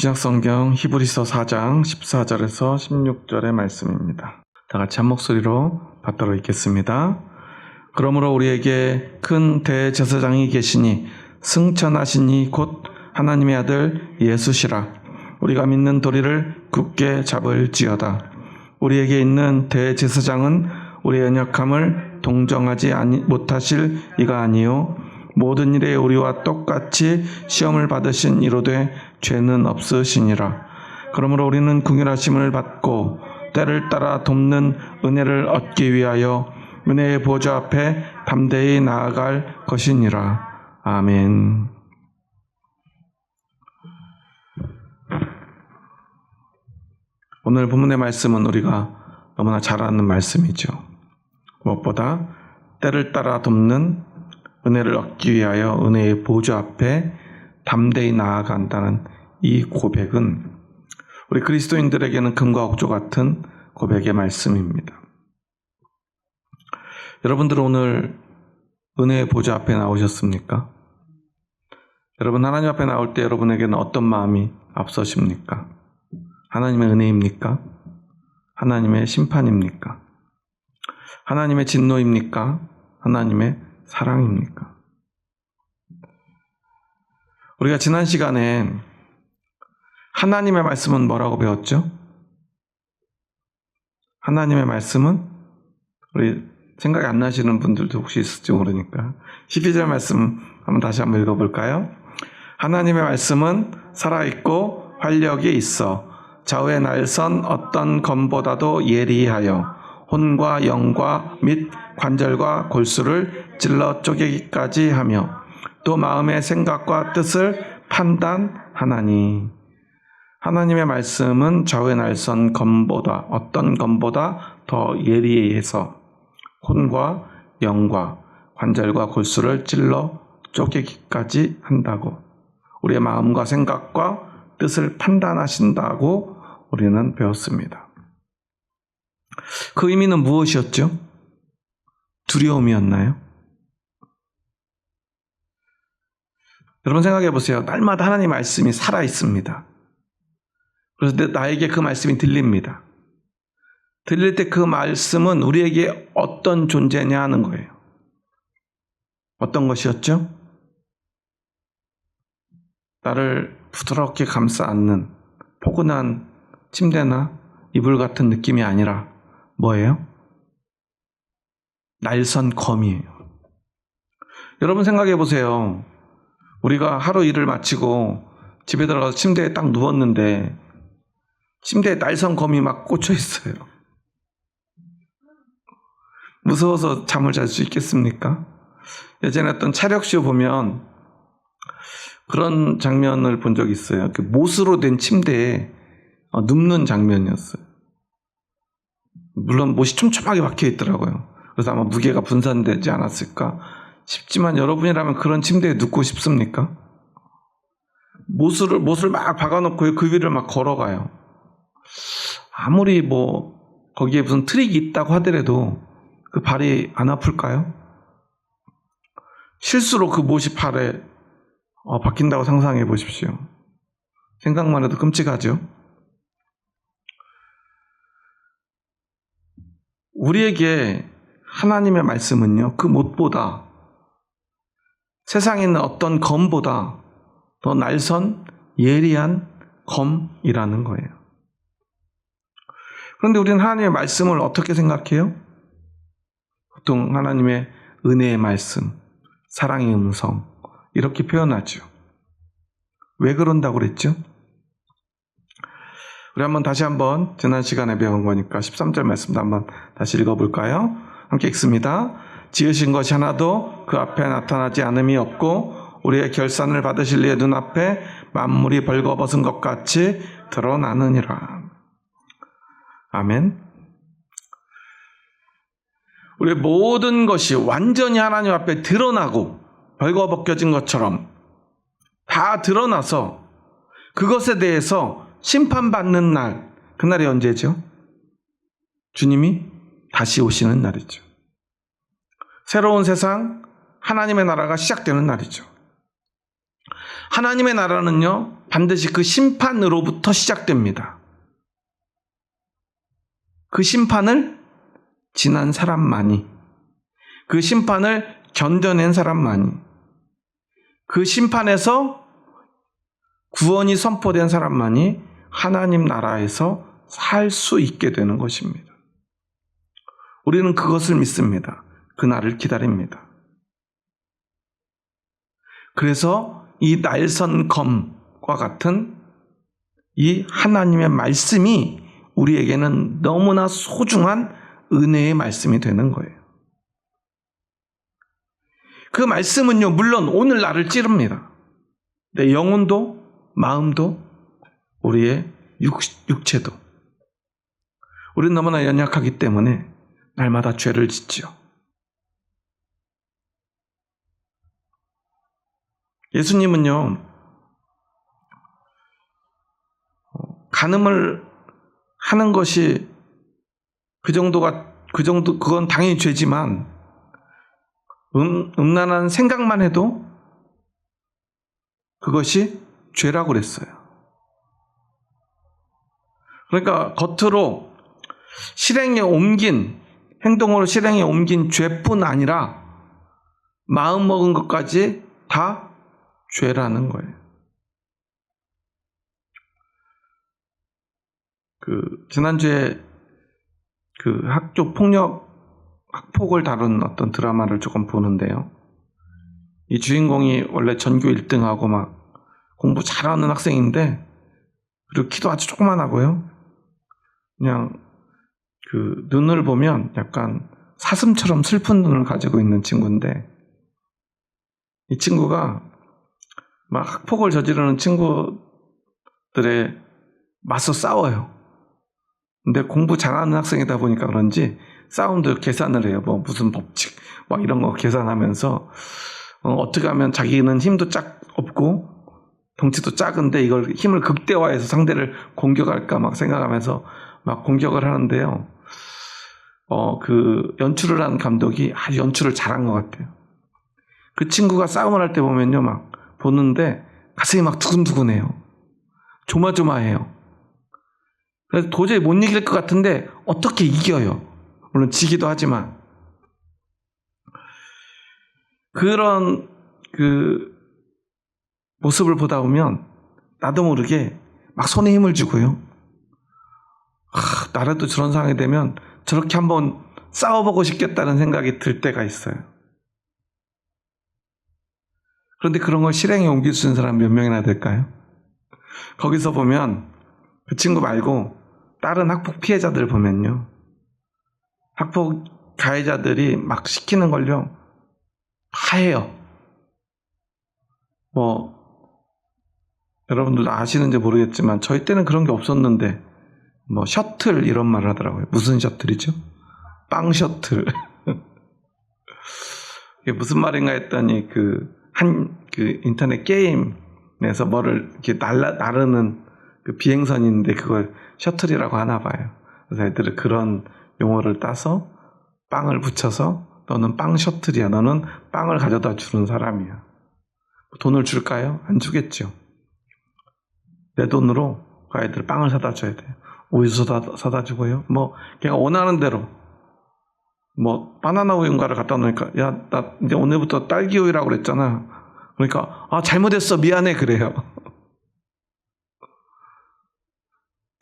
신약성경 히브리서 4장 14절에서 16절의 말씀입니다. 다 같이 한 목소리로 받들어 읽겠습니다. 그러므로 우리에게 큰 대제사장이 계시니 승천하시니 곧 하나님의 아들 예수시라. 우리가 믿는 도리를 굳게 잡을지어다. 우리에게 있는 대제사장은 우리의 연약함을 동정하지 못하실 이가 아니요 모든 일에 우리와 똑같이 시험을 받으신 이로되 죄는 없으시니라. 그러므로 우리는 긍휼하심을 받고 때를 따라 돕는 은혜를 얻기 위하여 은혜의 보좌 앞에 담대히 나아갈 것이니라. 아멘. 오늘 본문의 말씀은 우리가 너무나 잘 아는 말씀이죠. 무엇보다 때를 따라 돕는 은혜를 얻기 위하여 은혜의 보좌 앞에 담대히 나아간다는 이 고백은 우리 그리스도인들에게는 금과 옥조 같은 고백의 말씀입니다. 여러분들은 오늘 은혜의 보좌 앞에 나오셨습니까? 여러분 하나님 앞에 나올 때 여러분에게는 어떤 마음이 앞서십니까? 하나님의 은혜입니까? 하나님의 심판입니까? 하나님의 진노입니까? 하나님의 사랑입니까? 우리가 지난 시간에 하나님의 말씀은 뭐라고 배웠죠? 하나님의 말씀은 우리 생각이 안 나시는 분들도 혹시 있을지 모르니까 12절 말씀 다시 한번 읽어볼까요? 하나님의 말씀은 살아있고 활력이 있어 좌우의 날선 어떤 검보다도 예리하여 혼과 영과 및 관절과 골수를 찔러 쪼개기까지 하며 또 마음의 생각과 뜻을 판단하나니. 하나님의 말씀은 좌우의 날선 검보다 어떤 검보다 더 예리해서 혼과 영과 관절과 골수를 찔러 쪼개기까지 한다고, 우리의 마음과 생각과 뜻을 판단하신다고 우리는 배웠습니다. 그 의미는 무엇이었죠? 두려움이었나요? 여러분 생각해 보세요. 날마다 하나님 말씀이 살아있습니다. 그래서 나에게 그 말씀이 들립니다. 들릴 때 그 말씀은 우리에게 어떤 존재냐 하는 거예요. 어떤 것이었죠? 나를 부드럽게 감싸 안는 포근한 침대나 이불 같은 느낌이 아니라 뭐예요? 날선 검이에요. 여러분 생각해 보세요. 우리가 하루 일을 마치고 집에 들어가서 침대에 딱 누웠는데 침대에 날선 검이 막 꽂혀 있어요. 무서워서 잠을 잘 수 있겠습니까? 예전에 어떤 차력쇼 보면 그런 장면을 본 적이 있어요. 못으로 된 침대에 눕는 장면이었어요. 물론 못이 촘촘하게 박혀 있더라고요. 그래서 아마 무게가 분산되지 않았을까 싶지만 여러분이라면 그런 침대에 눕고 싶습니까? 못을 막 박아놓고 그 위를 막 걸어가요. 아무리 거기에 무슨 트릭이 있다고 하더라도 그 발이 안 아플까요? 실수로 그 못이 발에 박힌다고 상상해 보십시오. 생각만 해도 끔찍하죠? 우리에게 하나님의 말씀은요, 그 못보다 세상에 있는 어떤 검보다 더 날선 예리한 검이라는 거예요. 그런데 우리는 하나님의 말씀을 어떻게 생각해요? 보통 하나님의 은혜의 말씀, 사랑의 음성 이렇게 표현하죠. 왜 그런다고 그랬죠? 우리 다시 한번 지난 시간에 배운 거니까 13절 말씀도 한번 다시 읽어볼까요? 함께 읽습니다. 지으신 것이 하나도 그 앞에 나타나지 않음이 없고 우리의 결산을 받으실 이의 눈앞에 만물이 벌거벗은 것 같이 드러나느니라. 아멘. 우리의 모든 것이 완전히 하나님 앞에 드러나고 벌거벗겨진 것처럼 다 드러나서 그것에 대해서 심판받는 날, 그날이 언제죠? 주님이 다시 오시는 날이죠. 새로운 세상, 하나님의 나라가 시작되는 날이죠. 하나님의 나라는요, 반드시 그 심판으로부터 시작됩니다. 그 심판을 지난 사람만이, 그 심판을 견뎌낸 사람만이, 그 심판에서 구원이 선포된 사람만이 하나님 나라에서 살 수 있게 되는 것입니다. 우리는 그것을 믿습니다. 그날을 기다립니다. 그래서 이 날선검과 같은 이 하나님의 말씀이 우리에게는 너무나 소중한 은혜의 말씀이 되는 거예요. 그 말씀은요, 물론 오늘 나를 찌릅니다. 내 영혼도, 마음도, 우리의 육체도. 우리는 너무나 연약하기 때문에 날마다 죄를 짓죠. 예수님은요, 간음을 하는 것이 그건 당연히 죄지만, 음란한 생각만 해도 그것이 죄라고 그랬어요. 그러니까 겉으로 행동으로 실행에 옮긴 죄뿐 아니라 마음 먹은 것까지 다 죄라는 거예요. 지난주에 학교 학폭을 다룬 어떤 드라마를 조금 보는데요. 이 주인공이 원래 전교 1등하고 막 공부 잘하는 학생인데, 그리고 키도 아주 조그만하고요. 그냥 눈을 보면 약간 사슴처럼 슬픈 눈을 가지고 있는 친구인데, 이 친구가 막 학폭을 저지르는 친구들의 맞서 싸워요. 근데 공부 잘하는 학생이다 보니까 그런지 싸움도 계산을 해요. 무슨 법칙 이런 거 계산하면서 어떻게 하면 자기는 힘도 없고 덩치도 작은데 이걸 힘을 극대화해서 상대를 공격할까 막 생각하면서 막 공격을 하는데요. 연출을 한 감독이 아주 연출을 잘한 것 같아요. 그 친구가 싸움을 할 때 보면요, 막 보는데 가슴이 막 두근두근해요. 조마조마해요. 그래서 도저히 못 이길 것 같은데 어떻게 이겨요. 물론 지기도 하지만. 그런 모습을 보다 보면 나도 모르게 막 손에 힘을 주고요. 나라도 저런 상황이 되면 저렇게 한번 싸워보고 싶겠다는 생각이 들 때가 있어요. 그런데 그런 걸 실행에 옮길 수 있는 사람 몇 명이나 될까요? 거기서 보면 그 친구 말고 다른 학폭 피해자들 보면요, 학폭 가해자들이 막 시키는 걸요 다 해요. 여러분들 아시는지 모르겠지만 저희 때는 그런 게 없었는데 셔틀 이런 말을 하더라고요. 무슨 셔틀이죠? 빵 셔틀. 이게 무슨 말인가 했더니 인터넷 게임에서 뭐를 이렇게 나르는 비행선인데 그걸 셔틀이라고 하나 봐요. 그래서 애들은 그런 용어를 따서 빵을 붙여서 너는 빵 셔틀이야. 너는 빵을 가져다 주는 사람이야. 돈을 줄까요? 안 주겠죠. 내 돈으로 그 아이들 빵을 사다 줘야 돼요. 우유 사다 주고요. 걔가 원하는 대로 바나나 우유인가를 갖다 놓으니까 야, 나 이제 오늘부터 딸기 우유라고 그랬잖아. 그러니까 잘못했어. 미안해. 그래요.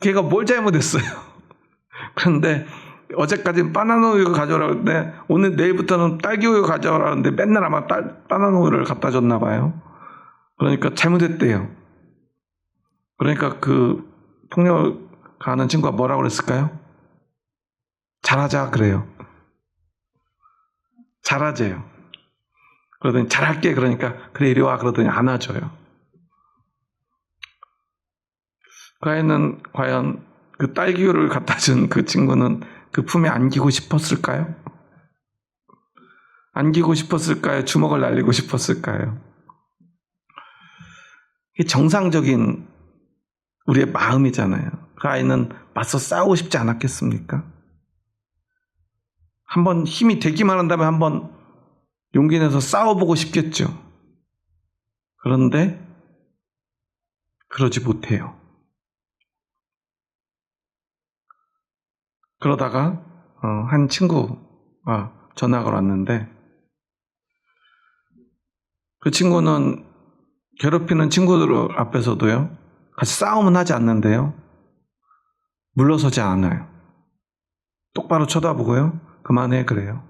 걔가 뭘 잘못했어요. 그런데 어제까지는 바나나 우유 가져오라고 했는데 내일부터는 딸기 우유 가져오라고 했는데 맨날 아마 바나나 우유를 갖다 줬나 봐요. 그러니까 잘못했대요. 그러니까 폭력하는 친구가 뭐라고 그랬을까요? 잘하자 그래요. 잘하재요. 그러더니 잘할게 그러니까 그래 이리 와 그러더니 안아줘요. 그 아이는 과연 그 딸기우유를 갖다 준 그 친구는 그 품에 안기고 싶었을까요? 안기고 싶었을까요? 주먹을 날리고 싶었을까요? 이게 정상적인 우리의 마음이잖아요. 그 아이는 맞서 싸우고 싶지 않았겠습니까? 한번 힘이 되기만 한다면 한번 용기 내서 싸워보고 싶겠죠. 그런데 그러지 못해요. 그러다가 한 친구가 전화가 왔는데 그 친구는 괴롭히는 친구들 앞에서도요, 같이 싸움은 하지 않는데요, 물러서지 않아요. 똑바로 쳐다보고요, 그만해 그래요.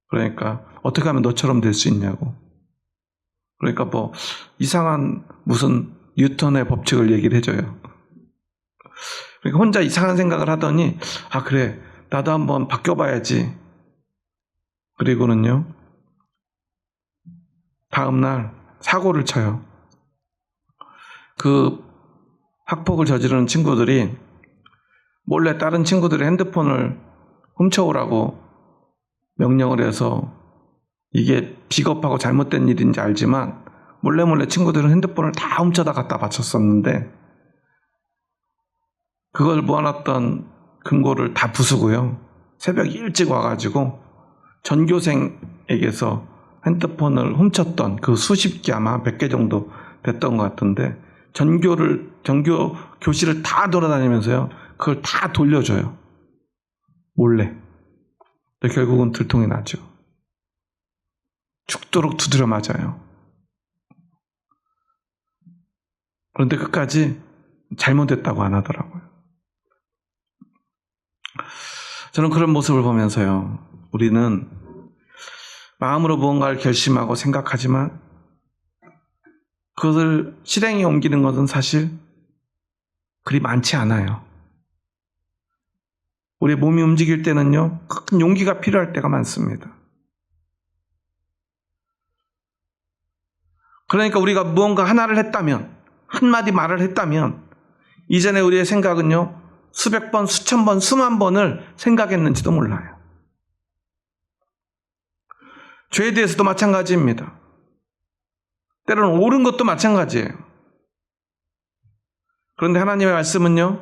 그러니까 어떻게 하면 너처럼 될 수 있냐고. 그러니까 뭐 이상한 무슨 뉴턴의 법칙을 얘기를 해줘요. 그러니까 혼자 이상한 생각을 하더니 아 그래 나도 한번 바뀌어봐야지. 그리고는요 다음날 사고를 쳐요. 그 학폭을 저지르는 친구들이 몰래 다른 친구들의 핸드폰을 훔쳐오라고 명령을 해서 이게 비겁하고 잘못된 일인지 알지만 몰래 친구들은 핸드폰을 다 훔쳐다 갖다 바쳤었는데 그걸 모아놨던 금고를 다 부수고요. 새벽 일찍 와가지고 전교생에게서 핸드폰을 훔쳤던 그 수십 개 아마 100개 정도 됐던 것 같은데 전교 교실을 다 돌아다니면서요. 그걸 다 돌려줘요. 몰래. 근데 결국은 들통이 나죠. 죽도록 두드려 맞아요. 그런데 끝까지 잘못했다고 안 하더라고요. 저는 그런 모습을 보면서요. 우리는 마음으로 무언가를 결심하고 생각하지만 그것을 실행에 옮기는 것은 사실 그리 많지 않아요. 우리 몸이 움직일 때는요, 큰 용기가 필요할 때가 많습니다. 그러니까 우리가 무언가 하나를 했다면, 한마디 말을 했다면, 이전에 우리의 생각은요, 수백 번, 수천 번, 수만 번을 생각했는지도 몰라요. 죄에 대해서도 마찬가지입니다. 때로는 옳은 것도 마찬가지예요. 그런데 하나님의 말씀은요,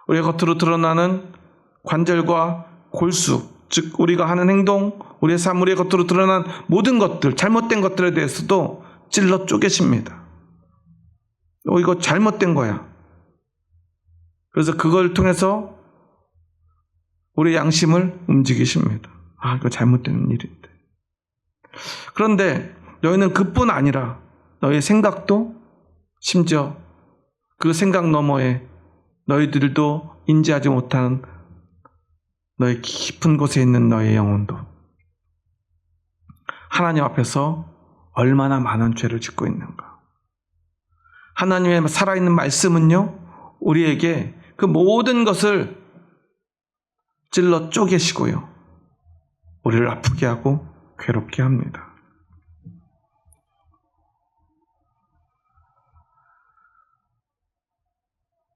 우리가 겉으로 드러나는 관절과 골수, 즉 우리가 하는 행동, 우리의 삶, 우리의 겉으로 드러난 모든 것들, 잘못된 것들에 대해서도 찔러 쪼개십니다. 이거 잘못된 거야. 그래서 그걸 통해서 우리 양심을 움직이십니다. 아, 이거 잘못된 일인데. 그런데 너희는 그뿐 아니라 너희의 생각도 심지어 그 생각 너머에 너희들도 인지하지 못하는 너희 깊은 곳에 있는 너희의 영혼도 하나님 앞에서 얼마나 많은 죄를 짓고 있는가. 하나님의 살아있는 말씀은요, 우리에게 그 모든 것을 찔러 쪼개시고요, 우리를 아프게 하고 괴롭게 합니다.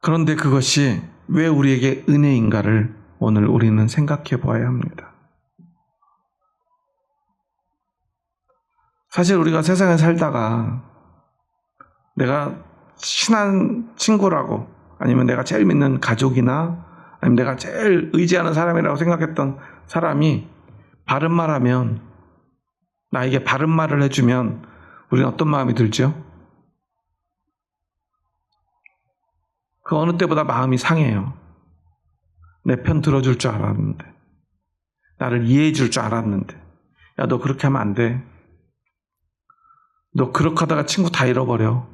그런데 그것이 왜 우리에게 은혜인가를 오늘 우리는 생각해 보아야 합니다. 사실 우리가 세상에 살다가 내가 친한 친구라고 아니면 내가 제일 믿는 가족이나 아니면 내가 제일 의지하는 사람이라고 생각했던 사람이 바른 말하면, 나에게 바른 말을 해주면 우리는 어떤 마음이 들죠? 그 어느 때보다 마음이 상해요. 내 편 들어줄 줄 알았는데, 나를 이해해 줄 줄 알았는데, 야, 너 그렇게 하면 안 돼. 너 그렇게 하다가 친구 다 잃어버려.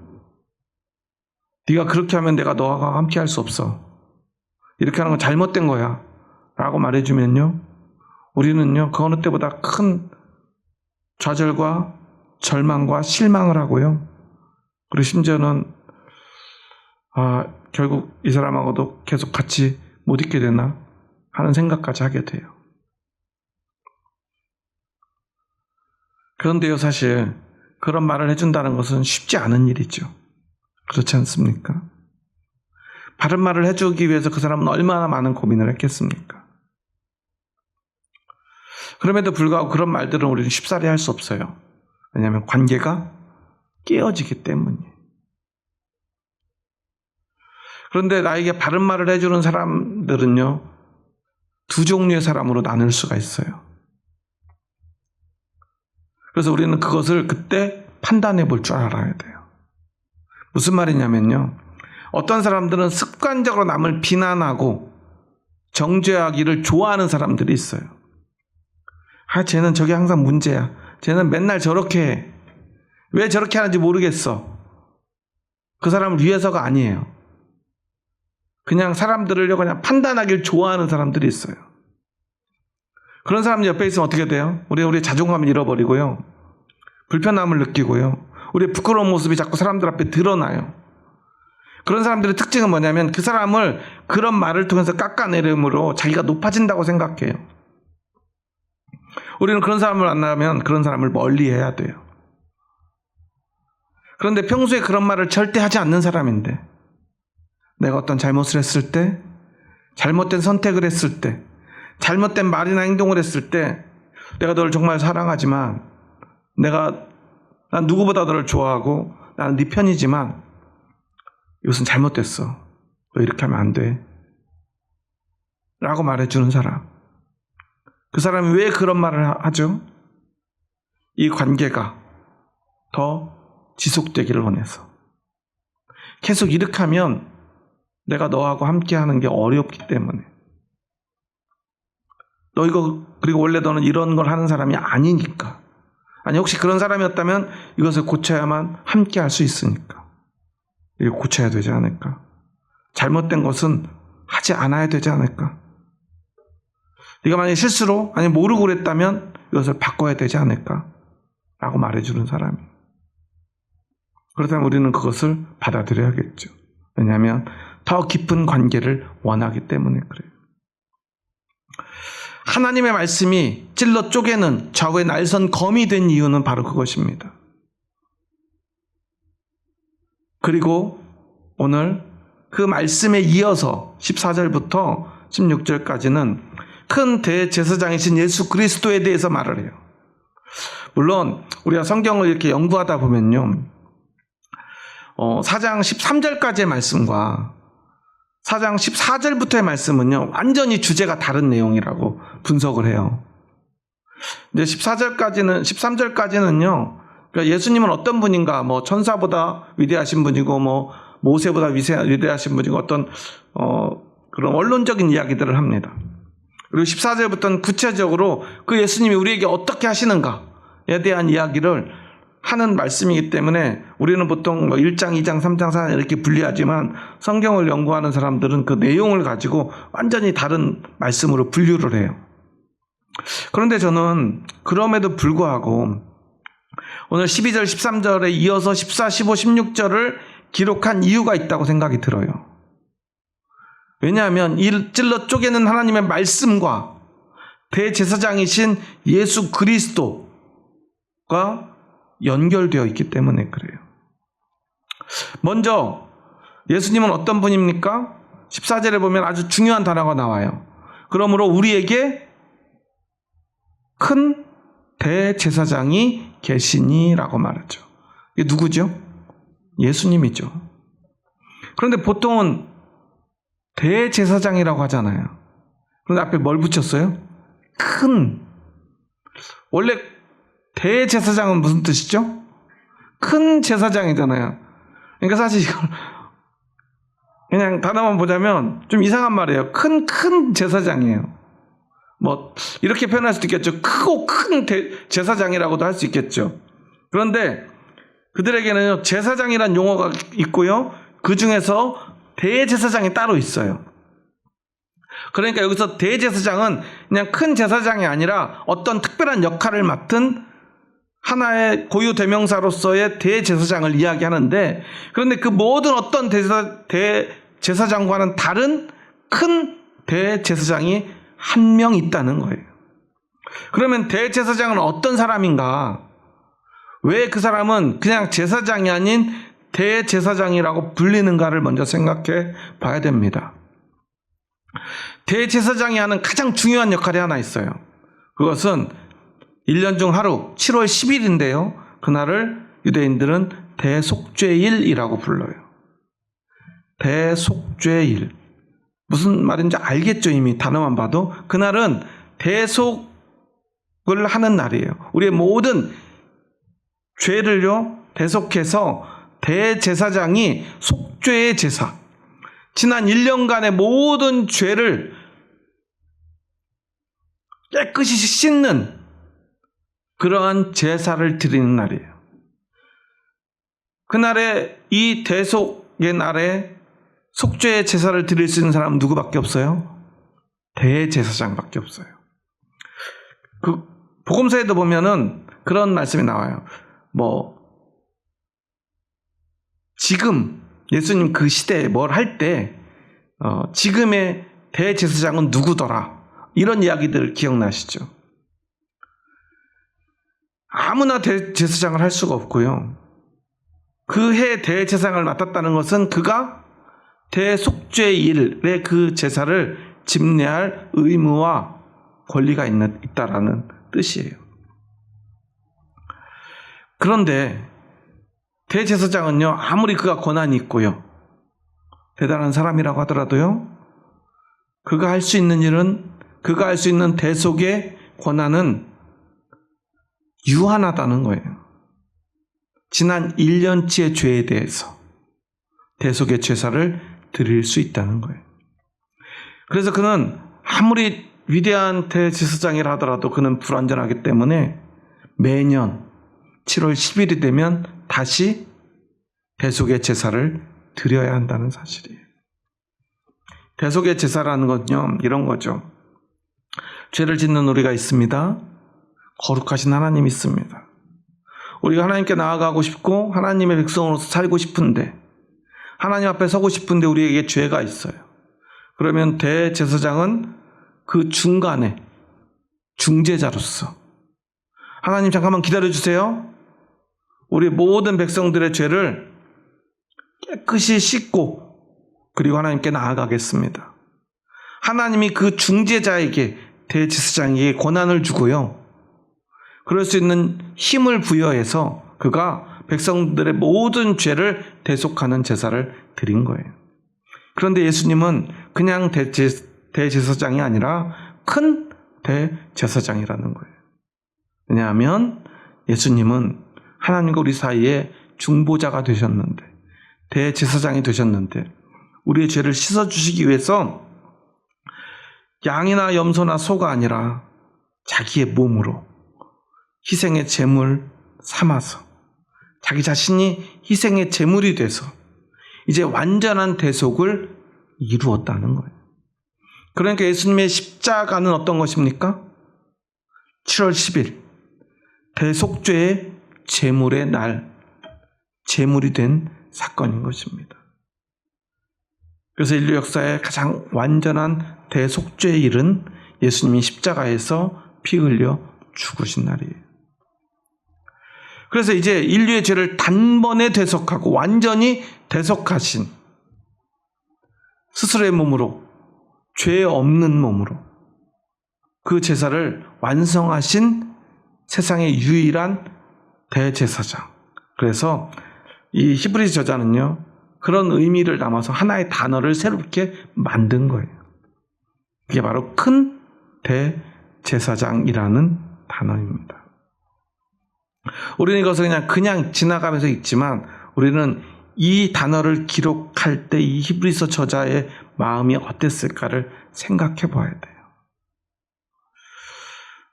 네가 그렇게 하면 내가 너와 함께 할 수 없어. 이렇게 하는 건 잘못된 거야. 라고 말해주면요, 우리는요, 그 어느 때보다 큰 좌절과 절망과 실망을 하고요. 그리고 심지어는 결국 이 사람하고도 계속 같이 못 있게 되나 하는 생각까지 하게 돼요. 그런데요, 사실 그런 말을 해준다는 것은 쉽지 않은 일이죠. 그렇지 않습니까? 바른 말을 해주기 위해서 그 사람은 얼마나 많은 고민을 했겠습니까? 그럼에도 불구하고 그런 말들은 우리는 쉽사리 할 수 없어요. 왜냐하면 관계가 깨어지기 때문이에요. 그런데 나에게 바른 말을 해주는 사람들은요, 두 종류의 사람으로 나눌 수가 있어요. 그래서 우리는 그것을 그때 판단해 볼 줄 알아야 돼요. 무슨 말이냐면요. 어떤 사람들은 습관적으로 남을 비난하고 정죄하기를 좋아하는 사람들이 있어요. 쟤는 저게 항상 문제야. 쟤는 맨날 저렇게 해. 왜 저렇게 하는지 모르겠어. 그 사람을 위해서가 아니에요. 그냥 사람들을 그냥 판단하기를 좋아하는 사람들이 있어요. 그런 사람들 옆에 있으면 어떻게 돼요? 우리 자존감을 잃어버리고요. 불편함을 느끼고요. 우리의 부끄러운 모습이 자꾸 사람들 앞에 드러나요. 그런 사람들의 특징은 뭐냐면 그 사람을 그런 말을 통해서 깎아내림으로 자기가 높아진다고 생각해요. 우리는 그런 사람을 만나면 그런 사람을 멀리해야 돼요. 그런데 평소에 그런 말을 절대 하지 않는 사람인데 내가 어떤 잘못을 했을 때, 잘못된 선택을 했을 때, 잘못된 말이나 행동을 했을 때 내가 너를 정말 사랑하지만 난 누구보다 너를 좋아하고 나는 네 편이지만 이것은 잘못됐어. 너 이렇게 하면 안 돼. 라고 말해주는 사람. 그 사람이 왜 그런 말을 하죠? 이 관계가 더 지속되기를 원해서. 계속 이렇게 하면 내가 너하고 함께 하는 게 어렵기 때문에. 그리고 원래 너는 이런 걸 하는 사람이 아니니까. 아니, 혹시 그런 사람이었다면 이것을 고쳐야만 함께 할 수 있으니까. 이거 고쳐야 되지 않을까? 잘못된 것은 하지 않아야 되지 않을까? 네가 만약에 실수로, 아니 모르고 그랬다면 이것을 바꿔야 되지 않을까? 라고 말해주는 사람이. 그렇다면 우리는 그것을 받아들여야겠죠. 왜냐하면 더 깊은 관계를 원하기 때문에 그래요. 하나님의 말씀이 찔러 쪼개는 좌우의 날선 검이 된 이유는 바로 그것입니다. 그리고 오늘 그 말씀에 이어서 14절부터 16절까지는 큰 대제사장이신 예수 그리스도에 대해서 말을 해요. 물론 우리가 성경을 이렇게 연구하다 보면요, 4장 13절까지의 말씀과 4장 14절부터의 말씀은요, 완전히 주제가 다른 내용이라고 분석을 해요. 이제 13절까지는요, 그러니까 예수님은 어떤 분인가, 천사보다 위대하신 분이고, 모세보다 위대하신 분이고, 어떤, 그런 원론적인 이야기들을 합니다. 그리고 14절부터는 구체적으로 그 예수님이 우리에게 어떻게 하시는가에 대한 이야기를 하는 말씀이기 때문에 우리는 보통 1장, 2장, 3장, 4장 이렇게 분리하지만 성경을 연구하는 사람들은 그 내용을 가지고 완전히 다른 말씀으로 분류를 해요. 그런데 저는 그럼에도 불구하고 오늘 12절, 13절에 이어서 14, 15, 16절을 기록한 이유가 있다고 생각이 들어요. 왜냐하면 이 찔러 쪼개는 하나님의 말씀과 대제사장이신 예수 그리스도가 연결되어 있기 때문에 그래요. 먼저 예수님은 어떤 분입니까? 14절에 보면 아주 중요한 단어가 나와요. 그러므로 우리에게 큰 대제사장이 계시니라고 말하죠. 이게 누구죠? 예수님이죠. 그런데 보통은 대제사장이라고 하잖아요. 그런데 앞에 뭘 붙였어요? 큰. 원래 대제사장은 무슨 뜻이죠? 큰 제사장이잖아요. 그러니까 사실 이걸 그냥 단어만 보자면 좀 이상한 말이에요. 큰 제사장이에요. 이렇게 표현할 수도 있겠죠. 크고 큰 제사장이라고도 할 수 있겠죠. 그런데 그들에게는 제사장이란 용어가 있고요. 그 중에서 대제사장이 따로 있어요. 그러니까 여기서 대제사장은 그냥 큰 제사장이 아니라 어떤 특별한 역할을 맡은 하나의 고유 대명사로서의 대제사장을 이야기하는데, 그런데 그 모든 어떤 대제사장과는 다른 큰 대제사장이 한 명 있다는 거예요. 그러면 대제사장은 어떤 사람인가? 왜 그 사람은 그냥 제사장이 아닌 대제사장이라고 불리는가를 먼저 생각해 봐야 됩니다. 대제사장이 하는 가장 중요한 역할이 하나 있어요. 그것은 1년 중 하루 7월 10일인데요. 그날을 유대인들은 대속죄일이라고 불러요. 대속죄일. 무슨 말인지 알겠죠? 이미 단어만 봐도. 그날은 대속을 하는 날이에요. 우리의 모든 죄를요 대속해서 대제사장이 속죄의 제사, 지난 1년간의 모든 죄를 깨끗이 씻는 그러한 제사를 드리는 날이에요. 그날에 이 대속의 날에 속죄의 제사를 드릴 수 있는 사람은 누구밖에 없어요? 대제사장밖에 없어요. 그 복음서에도 보면은 그런 말씀이 나와요. 지금 예수님 그 시대에 뭘 할 때 지금의 대제사장은 누구더라, 이런 이야기들 기억나시죠? 아무나 대제사장을 할 수가 없고요. 그 해 대제사장을 맡았다는 것은 그가 대속죄일의 그 제사를 집례할 의무와 권리가 있다라는 뜻이에요. 그런데 대제사장은요, 아무리 그가 권한이 있고요, 대단한 사람이라고 하더라도요, 그가 할 수 있는 일은, 그가 할 수 있는 대속의 권한은 유한하다는 거예요. 지난 1년치의 죄에 대해서 대속의 제사를 드릴 수 있다는 거예요. 그래서 그는 아무리 위대한 대제사장이라 하더라도 그는 불완전하기 때문에 매년 7월 10일이 되면 다시 대속의 제사를 드려야 한다는 사실이에요. 대속의 제사라는 건요, 이런 거죠. 죄를 짓는 우리가 있습니다. 거룩하신 하나님이 있습니다. 우리가 하나님께 나아가고 싶고 하나님의 백성으로서 살고 싶은데, 하나님 앞에 서고 싶은데 우리에게 죄가 있어요. 그러면 대제사장은 그 중간에 중재자로서, 하나님 잠깐만 기다려주세요, 우리 모든 백성들의 죄를 깨끗이 씻고 그리고 하나님께 나아가겠습니다. 하나님이 그 중재자에게, 대제사장에게 권한을 주고요, 그럴 수 있는 힘을 부여해서 그가 백성들의 모든 죄를 대속하는 제사를 드린 거예요. 그런데 예수님은 그냥 대제사장이 아니라 큰 대제사장이라는 거예요. 왜냐하면 예수님은 하나님과 우리 사이에 중보자가 되셨는데, 대제사장이 되셨는데, 우리의 죄를 씻어주시기 위해서 양이나 염소나 소가 아니라 자기의 몸으로 희생의 제물 삼아서, 자기 자신이 희생의 제물이 돼서 이제 완전한 대속을 이루었다는 거예요. 그러니까 예수님의 십자가는 어떤 것입니까? 7월 10일 대속죄의 제물의 날, 제물이 된 사건인 것입니다. 그래서 인류 역사의 가장 완전한 대속죄의 일은 예수님이 십자가에서 피 흘려 죽으신 날이에요. 그래서 이제 인류의 죄를 단번에 대속하고 완전히 대속하신, 스스로의 몸으로, 죄 없는 몸으로 그 제사를 완성하신 세상의 유일한 대제사장. 그래서 이 히브리 저자는요, 그런 의미를 담아서 하나의 단어를 새롭게 만든 거예요. 그게 바로 큰 대제사장이라는 단어입니다. 우리는 이것을 그냥 지나가면서 읽지만, 우리는 이 단어를 기록할 때 이 히브리서 저자의 마음이 어땠을까를 생각해 봐야 돼요.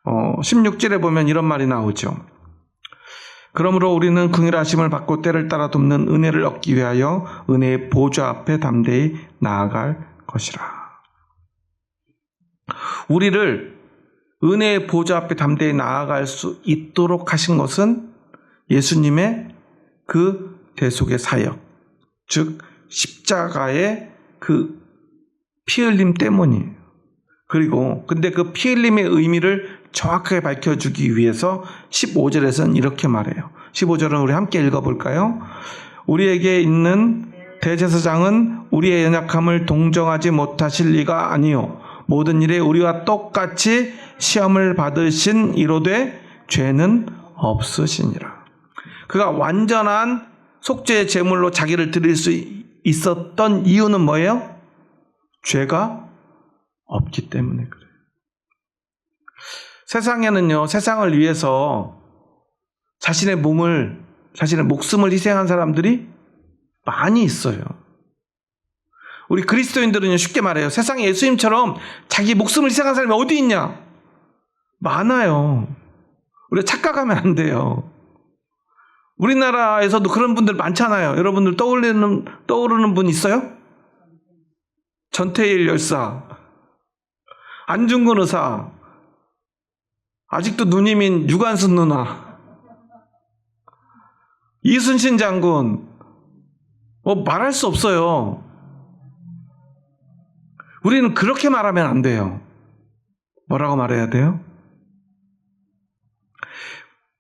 16절에 보면 이런 말이 나오죠. 그러므로 우리는 긍휼하심을 받고 때를 따라 돕는 은혜를 얻기 위하여 은혜의 보좌 앞에 담대히 나아갈 것이라. 우리를 은혜의 보좌 앞에 담대히 나아갈 수 있도록 하신 것은 예수님의 그 대속의 사역, 즉 십자가의 그 피 흘림 때문이에요. 그리고 근데 그 피 흘림의 의미를 정확하게 밝혀주기 위해서 15절에서는 이렇게 말해요. 15절은 우리 함께 읽어볼까요? 우리에게 있는 대제사장은 우리의 연약함을 동정하지 못하실 리가 아니요 모든 일에 우리와 똑같이 시험을 받으신 이로되 죄는 없으시니라. 그가 완전한 속죄의 제물로 자기를 드릴 수 있었던 이유는 뭐예요? 죄가 없기 때문에 그래요. 세상에는요, 세상을 위해서 자신의 목숨을 희생한 사람들이 많이 있어요. 우리 그리스도인들은요, 쉽게 말해요. 세상에 예수님처럼 자기 목숨을 희생한 사람이 어디 있냐? 많아요. 우리가 착각하면 안 돼요. 우리나라에서도 그런 분들 많잖아요. 여러분들 떠오르는 분 있어요? 전태일 열사, 안중근 의사, 아직도 누님인 유관순 누나, 이순신 장군, 말할 수 없어요. 우리는 그렇게 말하면 안 돼요. 뭐라고 말해야 돼요?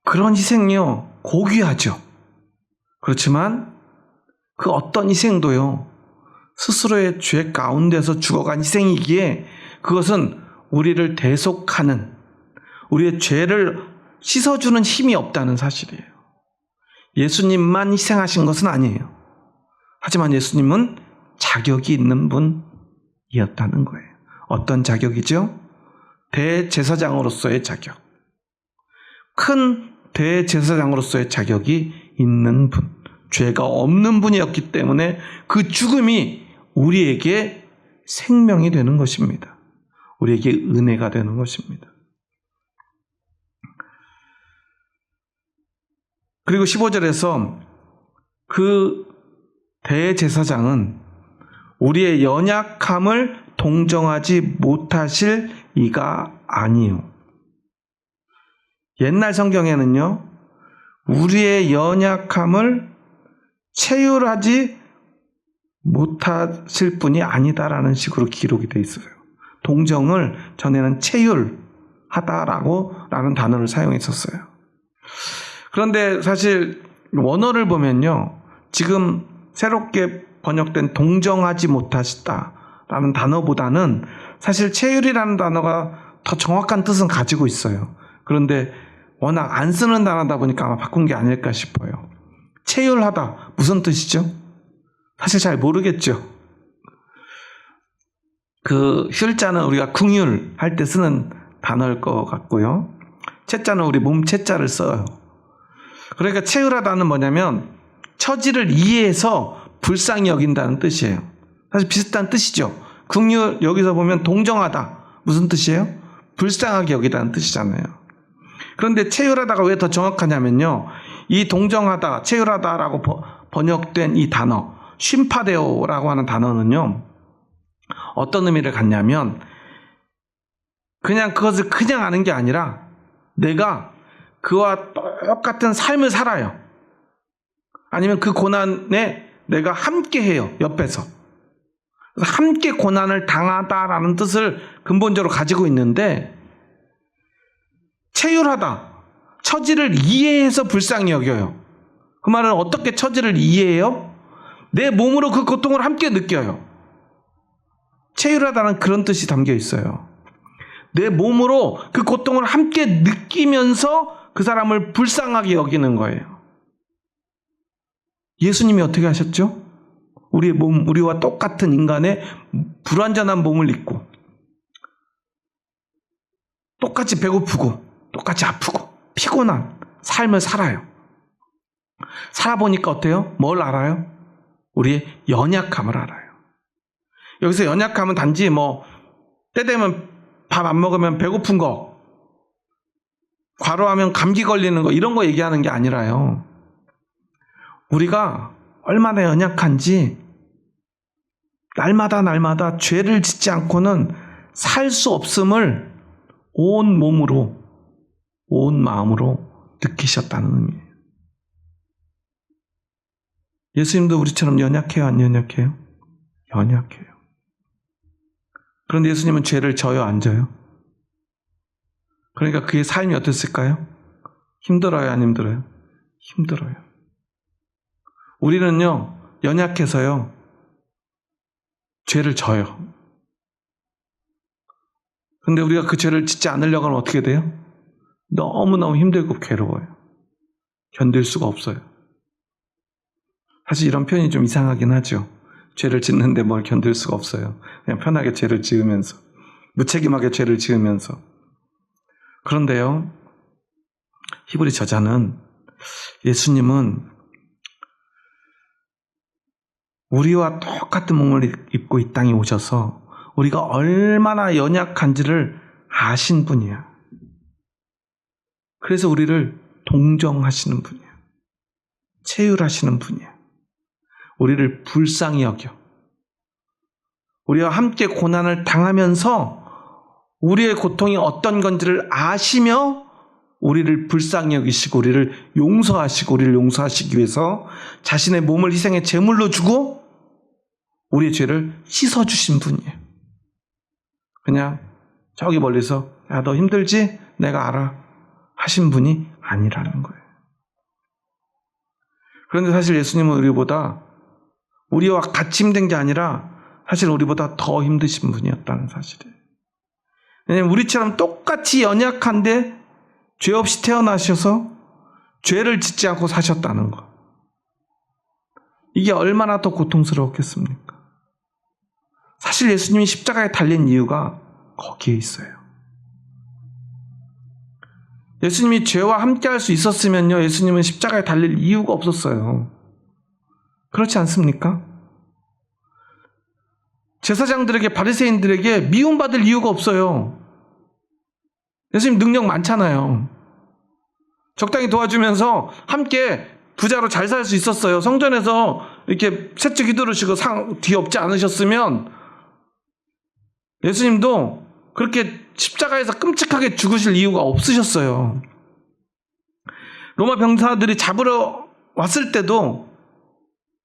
그런 희생이요, 고귀하죠. 그렇지만 그 어떤 희생도요, 스스로의 죄 가운데서 죽어간 희생이기에 그것은 우리를 대속하는, 우리의 죄를 씻어주는 힘이 없다는 사실이에요. 예수님만 희생하신 것은 아니에요. 하지만 예수님은 자격이 있는 분이었다는 거예요. 어떤 자격이죠? 대제사장으로서의 자격. 큰 대제사장으로서의 자격이 있는 분. 죄가 없는 분이었기 때문에 그 죽음이 우리에게 생명이 되는 것입니다. 우리에게 은혜가 되는 것입니다. 그리고 15절에서 그 대제사장은 우리의 연약함을 동정하지 못하실 이가 아니요. 옛날 성경에는요, 우리의 연약함을 체휼하지 못하실 분이 아니다라는 식으로 기록이 되어 있어요. 동정을 전에는 체휼하다라는 단어를 사용했었어요. 그런데 사실 원어를 보면요, 지금 새롭게 번역된 동정하지 못하시다라는 단어보다는 사실 체휼이라는 단어가 더 정확한 뜻은 가지고 있어요. 그런데 워낙 안 쓰는 단어다 보니까 아마 바꾼 게 아닐까 싶어요. 체휼하다, 무슨 뜻이죠? 사실 잘 모르겠죠. 그 휼자는 우리가 궁휼 할 때 쓰는 단어일 것 같고요. 채자는 우리 몸 채자를 써요. 그러니까 체휼하다는 뭐냐면 처지를 이해해서 불쌍히 여긴다는 뜻이에요. 사실 비슷한 뜻이죠. 궁휼, 여기서 보면 동정하다, 무슨 뜻이에요? 불쌍하게 여기다는 뜻이잖아요. 그런데 체휼하다가 왜 더 정확하냐면요, 이 동정하다, 체휼하다라고 번역된 이 단어, 쉼파데오라고 하는 단어는요, 어떤 의미를 갖냐면 그냥 그것을 그냥 아는 게 아니라 내가 그와 똑같은 삶을 살아요. 아니면 그 고난에 내가 함께 해요, 옆에서. 그래서 함께 고난을 당하다라는 뜻을 근본적으로 가지고 있는데, 체휼하다, 처지를 이해해서 불쌍히 여겨요. 그 말은 어떻게 처지를 이해해요? 내 몸으로 그 고통을 함께 느껴요. 체휼하다는 그런 뜻이 담겨 있어요. 내 몸으로 그 고통을 함께 느끼면서 그 사람을 불쌍하게 여기는 거예요. 예수님이 어떻게 하셨죠? 우리의 몸, 우리와 똑같은 인간의 불완전한 몸을 입고 똑같이 배고프고 똑같이 아프고 피곤한 삶을 살아요. 살아보니까 어때요? 뭘 알아요? 우리의 연약함을 알아요. 여기서 연약함은 단지 때 되면 밥 안 먹으면 배고픈 거, 과로하면 감기 걸리는 거, 이런 거 얘기하는 게 아니라요, 우리가 얼마나 연약한지 날마다 죄를 짓지 않고는 살 수 없음을 온 몸으로, 온 마음으로 느끼셨다는 의미예요. 예수님도 우리처럼 연약해요, 안 연약해요? 연약해요. 그런데 예수님은 죄를 져요, 안 져요? 그러니까 그의 삶이 어땠을까요? 힘들어요, 안 힘들어요? 힘들어요. 우리는요, 연약해서요, 죄를 져요. 근데 우리가 그 죄를 짓지 않으려고 하면 어떻게 돼요? 너무너무 힘들고 괴로워요. 견딜 수가 없어요. 사실 이런 표현이 좀 이상하긴 하죠. 죄를 짓는데 뭘 견딜 수가 없어요. 그냥 편하게 죄를 지으면서, 무책임하게 죄를 지으면서. 그런데요, 히브리 저자는 예수님은 우리와 똑같은 몸을 입고 이 땅에 오셔서 우리가 얼마나 연약한지를 아신 분이야. 그래서 우리를 동정하시는 분이야. 체휼하시는 분이야. 우리를 불쌍히 여겨. 우리와 함께 고난을 당하면서 우리의 고통이 어떤 건지를 아시며 우리를 불쌍히 여기시고 우리를 용서하시고 우리를 용서하시기 위해서 자신의 몸을 희생의 제물로 주고 우리의 죄를 씻어주신 분이에요. 그냥 저기 멀리서 야, 너 힘들지? 내가 알아 하신 분이 아니라는 거예요. 그런데 사실 예수님은 우리와 같이 힘든 게 아니라 사실 우리보다 더 힘드신 분이었다는 사실이에요. 왜냐하면 우리처럼 똑같이 연약한데 죄 없이 태어나셔서 죄를 짓지 않고 사셨다는 것. 이게 얼마나 더 고통스러웠겠습니까? 사실 예수님이 십자가에 달린 이유가 거기에 있어요. 예수님이 죄와 함께 할 수 있었으면요, 예수님은 십자가에 달릴 이유가 없었어요. 그렇지 않습니까? 제사장들에게, 바리새인들에게 미움받을 이유가 없어요. 예수님 능력 많잖아요. 적당히 도와주면서 함께 부자로 잘 살 수 있었어요. 성전에서 이렇게 셋째 기도르시고 뒤 없지 않으셨으면 예수님도 그렇게 십자가에서 끔찍하게 죽으실 이유가 없으셨어요. 로마 병사들이 잡으러 왔을 때도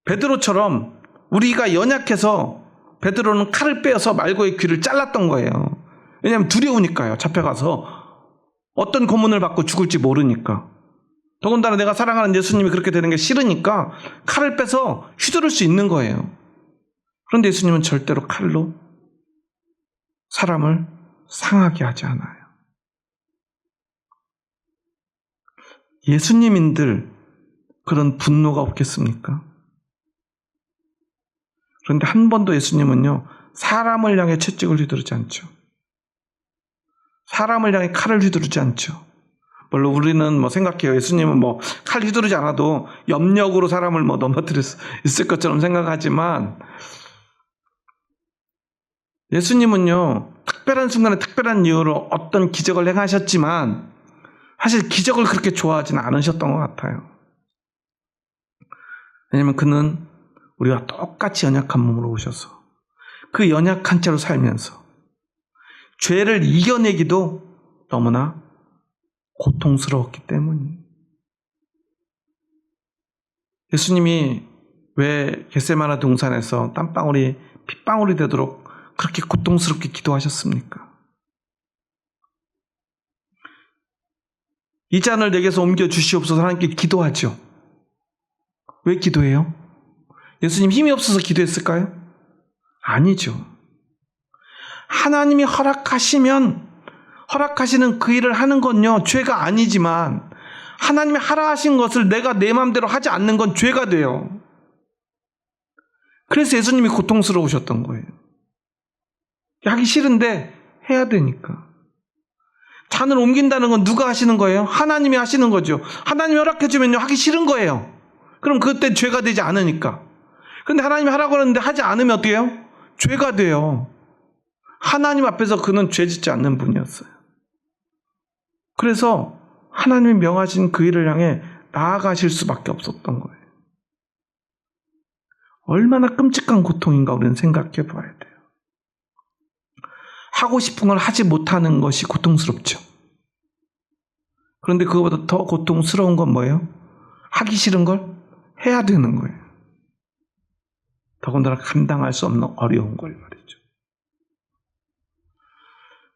베드로처럼 우리가 연약해서 베드로는 칼을 빼어서 말고의 귀를 잘랐던 거예요. 왜냐하면 두려우니까요. 잡혀가서 어떤 고문을 받고 죽을지 모르니까. 더군다나 내가 사랑하는 예수님이 그렇게 되는 게 싫으니까 칼을 빼서 휘두를 수 있는 거예요. 그런데 예수님은 절대로 칼로 사람을 상하게 하지 않아요. 예수님인들 그런 분노가 없겠습니까? 그런데 한 번도 예수님은요, 사람을 향해 채찍을 휘두르지 않죠. 사람을 향해 칼을 휘두르지 않죠. 물론 우리는 생각해요. 예수님은 칼 휘두르지 않아도 염력으로 사람을 넘어뜨릴 수 있을 것처럼 생각하지만 예수님은요, 특별한 순간에 특별한 이유로 어떤 기적을 행하셨지만 사실 기적을 그렇게 좋아하지는 않으셨던 것 같아요. 왜냐하면 그는 우리와 똑같이 연약한 몸으로 오셔서 그 연약한 채로 살면서 죄를 이겨내기도 너무나 고통스러웠기 때문이에요. 예수님이 왜 겟세마네 동산에서 땀방울이 핏방울이 되도록 그렇게 고통스럽게 기도하셨습니까? 이 잔을 내게서 옮겨 주시옵소서 하나님께 기도하죠. 왜 기도해요? 예수님 힘이 없어서 기도했을까요? 아니죠. 하나님이 허락하시는 그 일을 하는 건요, 죄가 아니지만 하나님이 하라 하신 것을 내가 내 마음대로 하지 않는 건 죄가 돼요. 그래서 예수님이 고통스러우셨던 거예요. 하기 싫은데 해야 되니까. 잔을 옮긴다는 건 누가 하시는 거예요? 하나님이 하시는 거죠. 하나님이 허락해주면요, 하기 싫은 거예요. 그럼 그때 죄가 되지 않으니까. 근데 하나님이 하라고 하는데 하지 않으면 어떻게 해요? 죄가 돼요. 하나님 앞에서 그는 죄 짓지 않는 분이었어요. 그래서 하나님이 명하신 그 일을 향해 나아가실 수밖에 없었던 거예요. 얼마나 끔찍한 고통인가 우리는 생각해 봐야 돼요. 하고 싶은 걸 하지 못하는 것이 고통스럽죠. 그런데 그거보다 더 고통스러운 건 뭐예요? 하기 싫은 걸 해야 되는 거예요. 더군다나 감당할 수 없는 어려운 걸 말이죠.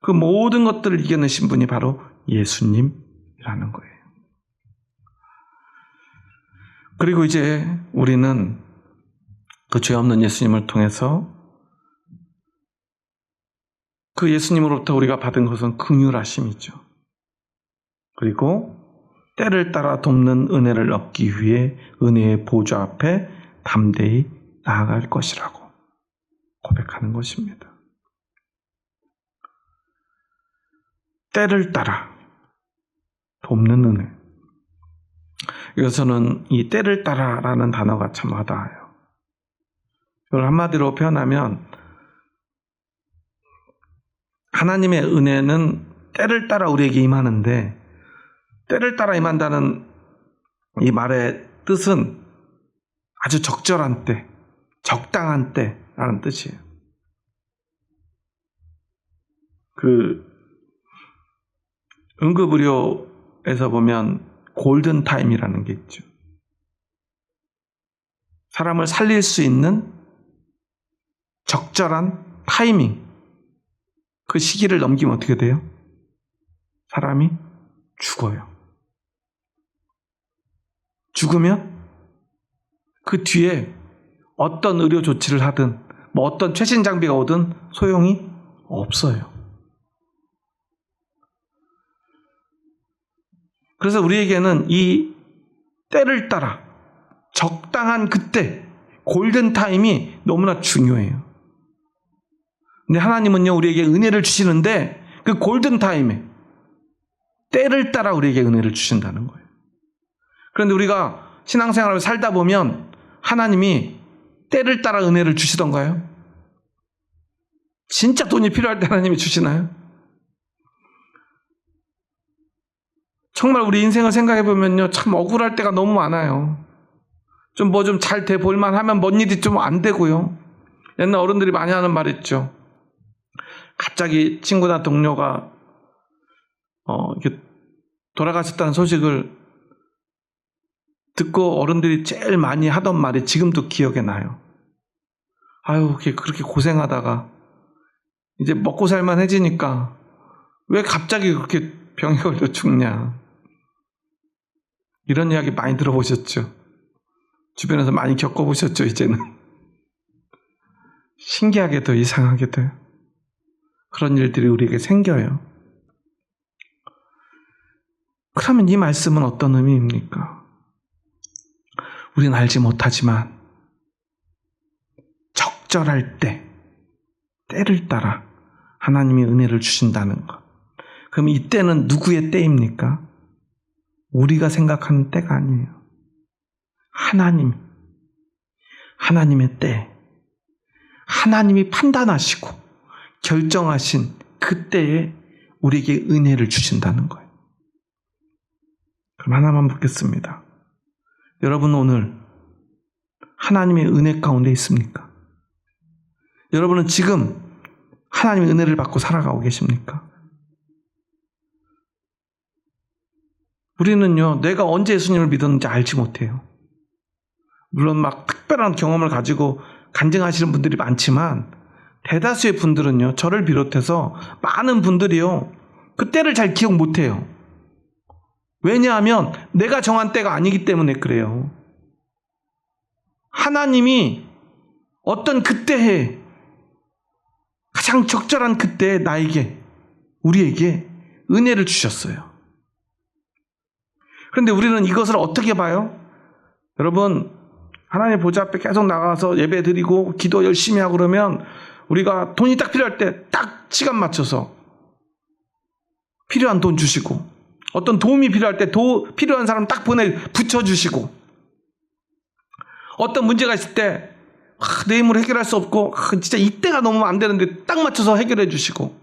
그 모든 것들을 이겨내신 분이 바로 예수님이라는 거예요. 그리고 이제 우리는 그 죄 없는 예수님을 통해서 그 예수님으로부터 우리가 받은 것은 긍휼하심이죠. 그리고 때를 따라 돕는 은혜를 얻기 위해 은혜의 보좌 앞에 담대히 나아갈 것이라고 고백하는 것입니다. 때를 따라 돕는 은혜. 여기서는 이 때를 따라라는 단어가 참 와닿아요. 이걸 한마디로 표현하면 하나님의 은혜는 때를 따라 우리에게 임하는데, 때를 따라 임한다는 이 말의 뜻은 아주 적절한 때, 적당한 때라는 뜻이에요. 응급의료에서 보면 골든타임이라는 게 있죠. 사람을 살릴 수 있는 적절한 타이밍, 그 시기를 넘기면 어떻게 돼요? 사람이 죽어요. 죽으면 그 뒤에 어떤 의료 조치를 하든 어떤 최신 장비가 오든 소용이 없어요. 그래서 우리에게는 이 때를 따라 적당한 그때, 골든타임이 너무나 중요해요. 근데 하나님은요, 우리에게 은혜를 주시는데 그 골든타임에, 때를 따라 우리에게 은혜를 주신다는 거예요. 그런데 우리가 신앙생활을 살다 보면 하나님이 때를 따라 은혜를 주시던가요? 진짜 돈이 필요할 때 하나님이 주시나요? 정말 우리 인생을 생각해 보면요, 참 억울할 때가 너무 많아요. 좀 잘 돼 볼만 하면 뭔 일이 좀 안 되고요. 옛날 어른들이 많이 하는 말 있죠. 갑자기 친구나 동료가 이렇게 돌아가셨다는 소식을 듣고 어른들이 제일 많이 하던 말이 지금도 기억에 나요. 아유, 그렇게 고생하다가 이제 먹고 살만해지니까 왜 갑자기 그렇게 병에 걸려 죽냐. 이런 이야기 많이 들어보셨죠? 주변에서 많이 겪어보셨죠, 이제는? 신기하게도 이상하게도 그런 일들이 우리에게 생겨요. 그러면 이 말씀은 어떤 의미입니까? 우리는 알지 못하지만 적절할 때, 때를 따라 하나님이 은혜를 주신다는 것. 그럼 이 때는 누구의 때입니까? 우리가 생각하는 때가 아니에요. 하나님의 때, 하나님이 판단하시고 결정하신 그 때에 우리에게 은혜를 주신다는 거예요. 그럼 하나만 묻겠습니다. 여러분, 오늘 하나님의 은혜 가운데 있습니까? 여러분은 지금 하나님의 은혜를 받고 살아가고 계십니까? 우리는요, 내가 언제 예수님을 믿었는지 알지 못해요. 물론 막 특별한 경험을 가지고 간증하시는 분들이 많지만 대다수의 분들은요, 저를 비롯해서 많은 분들이요, 그 때를 잘 기억 못해요. 왜냐하면 내가 정한 때가 아니기 때문에 그래요. 하나님이 어떤 그때에, 가장 적절한 그때에 나에게, 우리에게 은혜를 주셨어요. 그런데 우리는 이것을 어떻게 봐요? 여러분, 하나님의 보좌 앞에 계속 나가서 예배 드리고 기도 열심히 하고 그러면 우리가 돈이 딱 필요할 때 딱 시간 맞춰서 필요한 돈 주시고, 어떤 도움이 필요할 때 필요한 사람 딱 붙여주시고, 어떤 문제가 있을 때 내 힘으로 해결할 수 없고 진짜 이때가 너무 안 되는데 딱 맞춰서 해결해 주시고,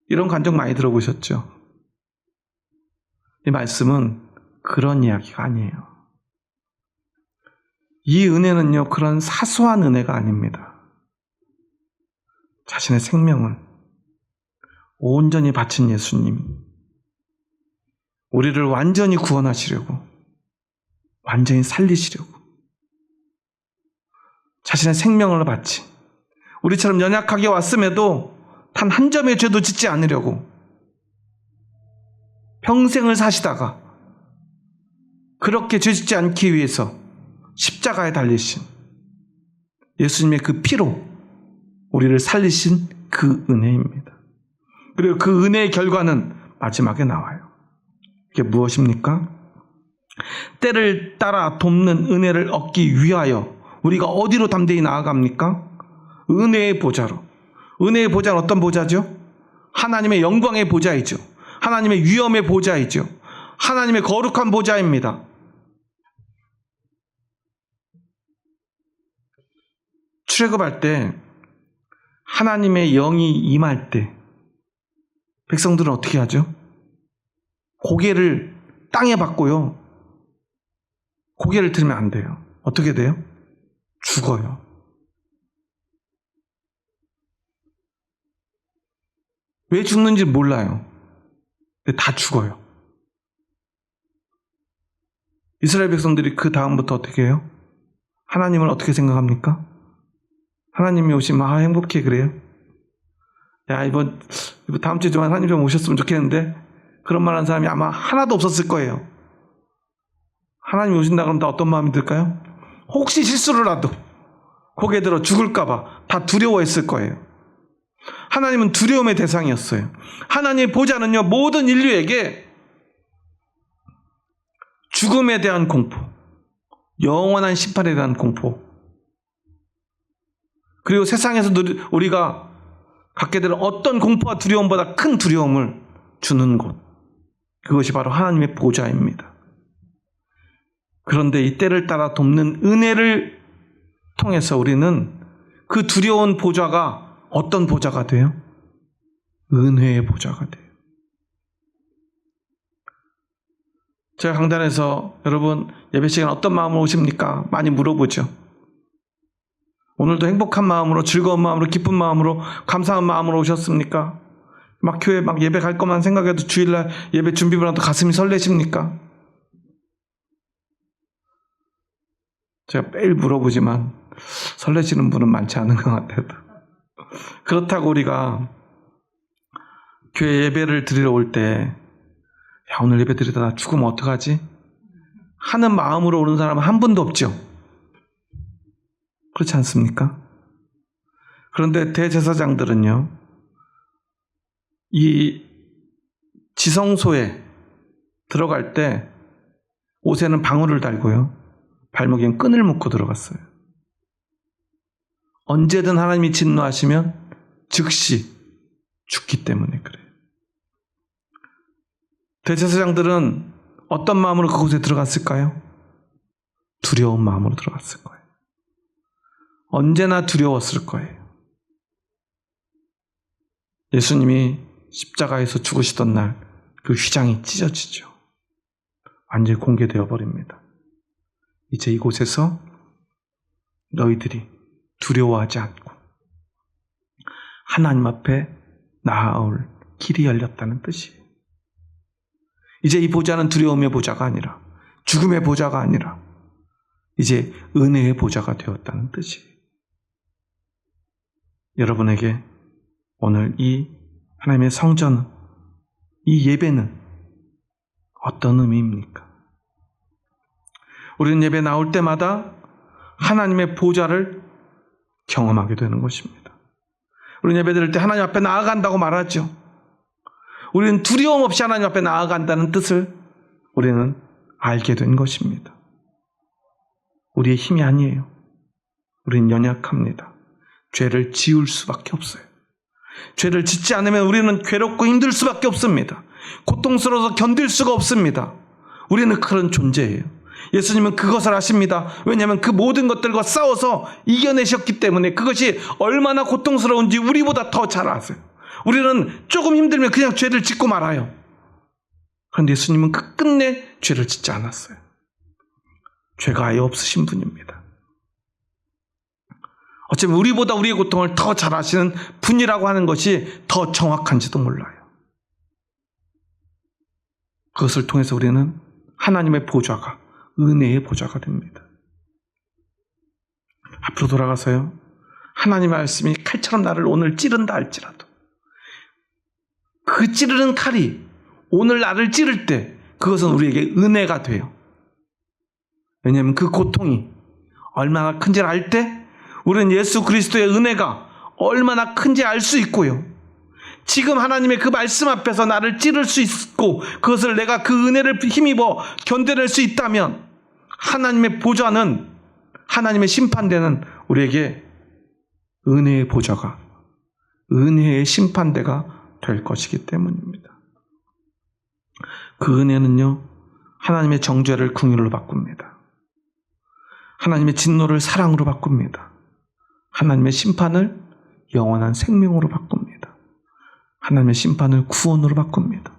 이런 간증 많이 들어보셨죠? 이 말씀은 그런 이야기가 아니에요. 이 은혜는요, 그런 사소한 은혜가 아닙니다. 자신의 생명을 온전히 바친 예수님이 우리를 완전히 구원하시려고, 완전히 살리시려고 자신의 생명을 바친, 우리처럼 연약하게 왔음에도 단 한 점의 죄도 짓지 않으려고 평생을 사시다가 그렇게 죄 짓지 않기 위해서 십자가에 달리신 예수님의 그 피로 우리를 살리신 그 은혜입니다. 그리고 그 은혜의 결과는 마지막에 나와요. 이게 무엇입니까? 때를 따라 돕는 은혜를 얻기 위하여 우리가 어디로 담대히 나아갑니까? 은혜의 보좌로. 은혜의 보좌는 어떤 보좌죠? 하나님의 영광의 보좌이죠. 하나님의 위엄의 보좌이죠. 하나님의 거룩한 보좌입니다. 출애굽할 때 하나님의 영이 임할 때 백성들은 어떻게 하죠? 고개를 땅에 받고요. 고개를 들면 안 돼요. 어떻게 돼요? 죽어요. 왜 죽는지 몰라요. 근데 다 죽어요. 이스라엘 백성들이 그 다음부터 어떻게 해요? 하나님을 어떻게 생각합니까? 하나님이 오시면 행복해 그래요? 야 이번 다음 주에 좀 하나님 좀 오셨으면 좋겠는데 그런 말 하는 사람이 아마 하나도 없었을 거예요. 하나님이 오신다 그러면 다 어떤 마음이 들까요? 혹시 실수로라도 고개 들어 죽을까 봐 다 두려워했을 거예요. 하나님은 두려움의 대상이었어요. 하나님의 보좌는요 모든 인류에게 죽음에 대한 공포, 영원한 심판에 대한 공포, 그리고 세상에서 우리가 갖게 되는 어떤 공포와 두려움보다 큰 두려움을 주는 곳, 그것이 바로 하나님의 보좌입니다. 그런데 이 때를 따라 돕는 은혜를 통해서 우리는 그 두려운 보좌가 어떤 보좌가 돼요? 은혜의 보좌가 돼요. 제가 강단에서 여러분 예배 시간 어떤 마음으로 오십니까? 많이 물어보죠. 오늘도 행복한 마음으로, 즐거운 마음으로, 기쁜 마음으로, 감사한 마음으로 오셨습니까? 막 교회 막 예배 갈 것만 생각해도 주일날 예배 준비부라도 가슴이 설레십니까? 제가 매일 물어보지만 설레시는 분은 많지 않은 것 같아요. 그렇다고 우리가 교회 예배를 드리러 올 때 야, 오늘 예배 드리다 나 죽으면 어떡하지? 하는 마음으로 오는 사람은 한 분도 없죠. 그렇지 않습니까? 그런데 대제사장들은요, 이 지성소에 들어갈 때 옷에는 방울을 달고요, 발목엔 끈을 묶고 들어갔어요. 언제든 하나님이 진노하시면 즉시 죽기 때문에 그래요. 대제사장들은 어떤 마음으로 그곳에 들어갔을까요? 두려운 마음으로 들어갔을 거예요. 언제나 두려웠을 거예요. 예수님이 십자가에서 죽으시던 날 그 휘장이 찢어지죠. 완전히 공개되어 버립니다. 이제 이곳에서 너희들이 두려워하지 않고 하나님 앞에 나아올 길이 열렸다는 뜻이에요. 이제 이 보좌는 두려움의 보좌가 아니라, 죽음의 보좌가 아니라 이제 은혜의 보좌가 되었다는 뜻이에요. 여러분에게 오늘 이 하나님의 성전, 이 예배는 어떤 의미입니까? 우리는 예배 나올 때마다 하나님의 보좌를 경험하게 되는 것입니다. 우리는 예배 드릴 때 하나님 앞에 나아간다고 말하죠. 우리는 두려움 없이 하나님 앞에 나아간다는 뜻을 우리는 알게 된 것입니다. 우리의 힘이 아니에요. 우리는 연약합니다. 죄를 지을 수밖에 없어요. 죄를 짓지 않으면 우리는 괴롭고 힘들 수밖에 없습니다. 고통스러워서 견딜 수가 없습니다. 우리는 그런 존재예요. 예수님은 그것을 아십니다. 왜냐하면 그 모든 것들과 싸워서 이겨내셨기 때문에 그것이 얼마나 고통스러운지 우리보다 더 잘 아세요. 우리는 조금 힘들면 그냥 죄를 짓고 말아요. 그런데 예수님은 끝내 죄를 짓지 않았어요. 죄가 아예 없으신 분입니다. 어쩌면 우리보다 우리의 고통을 더 잘 아시는 분이라고 하는 것이 더 정확한지도 몰라요. 그것을 통해서 우리는 하나님의 보좌가 은혜의 보좌가 됩니다. 앞으로 돌아가서요, 하나님의 말씀이 칼처럼 나를 오늘 찌른다 할지라도 그 찌르는 칼이 오늘 나를 찌를 때 그것은 우리에게 은혜가 돼요. 왜냐하면 그 고통이 얼마나 큰지를 알 때 우리는 예수 그리스도의 은혜가 얼마나 큰지 알 수 있고요. 지금 하나님의 그 말씀 앞에서 나를 찌를 수 있고 그것을 내가 그 은혜를 힘입어 견뎌낼 수 있다면 하나님의 보좌는, 하나님의 심판대는 우리에게 은혜의 보좌가, 은혜의 심판대가 될 것이기 때문입니다. 그 은혜는요, 하나님의 정죄를 긍휼로 바꿉니다. 하나님의 진노를 사랑으로 바꿉니다. 하나님의 심판을 영원한 생명으로 바꿉니다. 하나님의 심판을 구원으로 바꿉니다.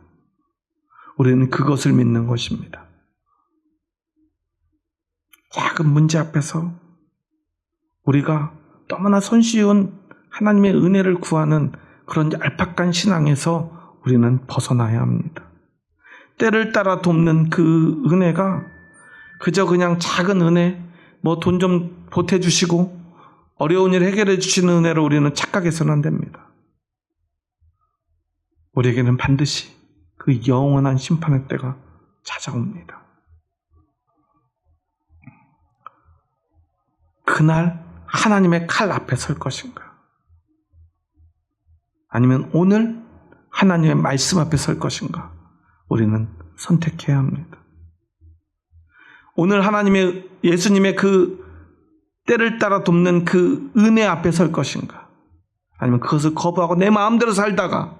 우리는 그것을 믿는 것입니다. 작은 문제 앞에서 우리가 너무나 손쉬운 하나님의 은혜를 구하는 그런 얄팍한 신앙에서 우리는 벗어나야 합니다. 때를 따라 돕는 그 은혜가 그저 그냥 작은 은혜, 돈 좀 보태주시고 어려운 일 해결해 주시는 은혜로 우리는 착각해서는 안 됩니다. 우리에게는 반드시 그 영원한 심판의 때가 찾아옵니다. 그날 하나님의 칼 앞에 설 것인가? 아니면 오늘 하나님의 말씀 앞에 설 것인가? 우리는 선택해야 합니다. 오늘 예수님의 그 때를 따라 돕는 그 은혜 앞에 설 것인가? 아니면 그것을 거부하고 내 마음대로 살다가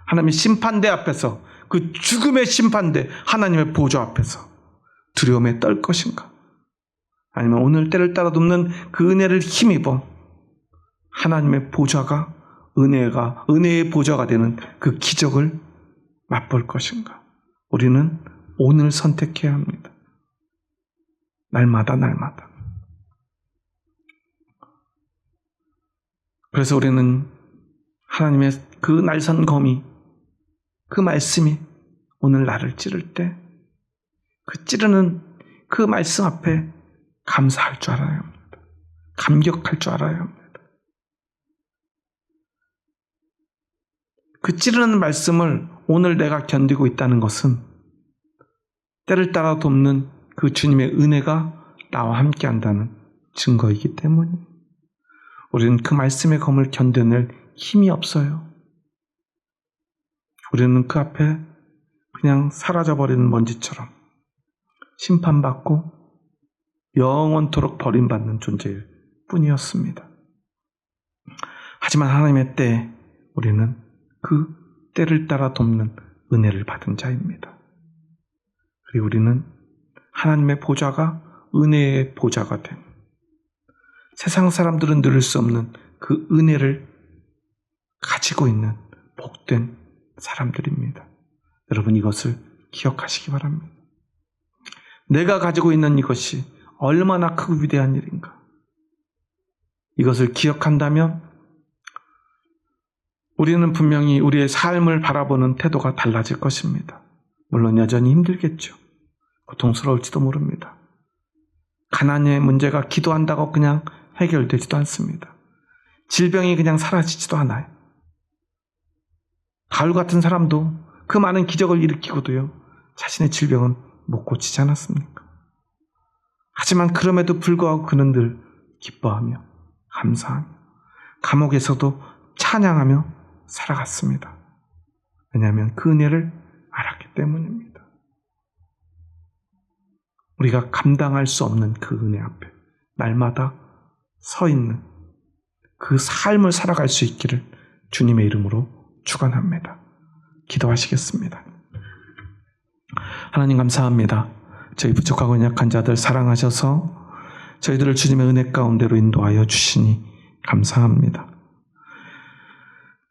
하나님의 심판대 앞에서, 그 죽음의 심판대, 하나님의 보좌 앞에서 두려움에 떨 것인가? 아니면 오늘 때를 따라 돕는 그 은혜를 힘입어 하나님의 보좌가, 은혜의 보좌가 되는 그 기적을 맛볼 것인가? 우리는 오늘 선택해야 합니다. 날마다. 그래서 우리는 하나님의 그 날선 검이, 그 말씀이 오늘 나를 찌를 때 그 찌르는 그 말씀 앞에 감사할 줄 알아야 합니다. 감격할 줄 알아야 합니다. 그 찌르는 말씀을 오늘 내가 견디고 있다는 것은 때를 따라 돕는 그 주님의 은혜가 나와 함께 한다는 증거이기 때문이에요. 우리는 그 말씀의 검을 견뎌낼 힘이 없어요. 우리는 그 앞에 그냥 사라져버리는 먼지처럼 심판받고 영원토록 버림받는 존재일 뿐이었습니다. 하지만 하나님의 때에 우리는 그 때를 따라 돕는 은혜를 받은 자입니다. 그리고 우리는 하나님의 보좌가 은혜의 보좌가 된, 세상 사람들은 누릴 수 없는 그 은혜를 가지고 있는 복된 사람들입니다. 여러분, 이것을 기억하시기 바랍니다. 내가 가지고 있는 이것이 얼마나 크고 위대한 일인가. 이것을 기억한다면 우리는 분명히 우리의 삶을 바라보는 태도가 달라질 것입니다. 물론 여전히 힘들겠죠. 고통스러울지도 모릅니다. 가난의 문제가 기도한다고 그냥 해결되지도 않습니다. 질병이 그냥 사라지지도 않아요. 바울 같은 사람도 그 많은 기적을 일으키고도요, 자신의 질병은 못 고치지 않았습니까? 하지만 그럼에도 불구하고 그는 늘 기뻐하며 감사하며 감옥에서도 찬양하며 살아갔습니다. 왜냐하면 그 은혜를 알았기 때문입니다. 우리가 감당할 수 없는 그 은혜 앞에 날마다 서 있는 그 삶을 살아갈 수 있기를 주님의 이름으로 축원합니다. 기도하시겠습니다. 하나님, 감사합니다. 저희 부족하고 약한 자들 사랑하셔서 저희들을 주님의 은혜 가운데로 인도하여 주시니 감사합니다.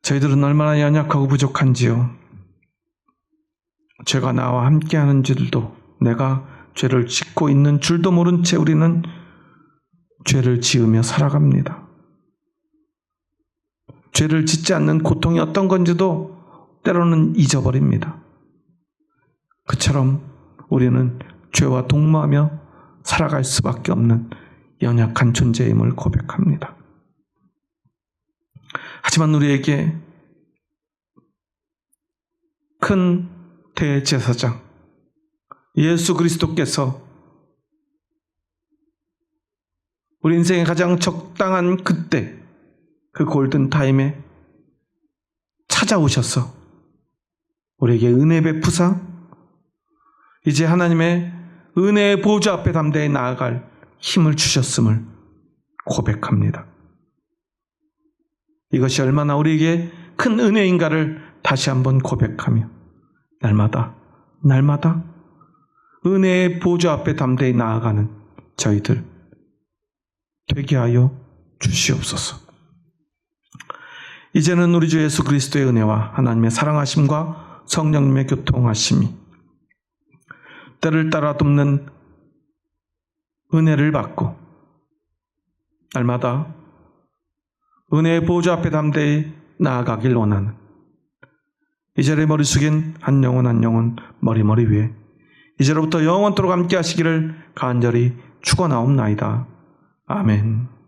저희들은 얼마나 연약하고 부족한지요. 죄가 나와 함께하는 줄도, 내가 죄를 짓고 있는 줄도 모른 채 우리는 죄를 지으며 살아갑니다. 죄를 짓지 않는 고통이 어떤 건지도 때로는 잊어버립니다. 그처럼 우리는 죄와 동무하며 살아갈 수밖에 없는 연약한 존재임을 고백합니다. 하지만 우리에게 큰 대제사장 예수 그리스도께서 우리 인생의 가장 적당한 그때, 그 골든타임에 찾아오셔서 우리에게 은혜 베푸사 이제 하나님의 은혜의 보좌 앞에 담대히 나아갈 힘을 주셨음을 고백합니다. 이것이 얼마나 우리에게 큰 은혜인가를 다시 한번 고백하며 날마다 은혜의 보좌 앞에 담대히 나아가는 저희들 되게 하여 주시옵소서. 이제는 우리 주 예수 그리스도의 은혜와 하나님의 사랑하심과 성령님의 교통하심이 때를 따라 돕는 은혜를 받고 날마다 은혜의 보좌 앞에 담대히 나아가길 원하는 이 자리에 머리 숙인 한 영혼 머리 위에 이제로부터 영원토록 함께 하시기를 간절히 축원하옵나이다. 아멘.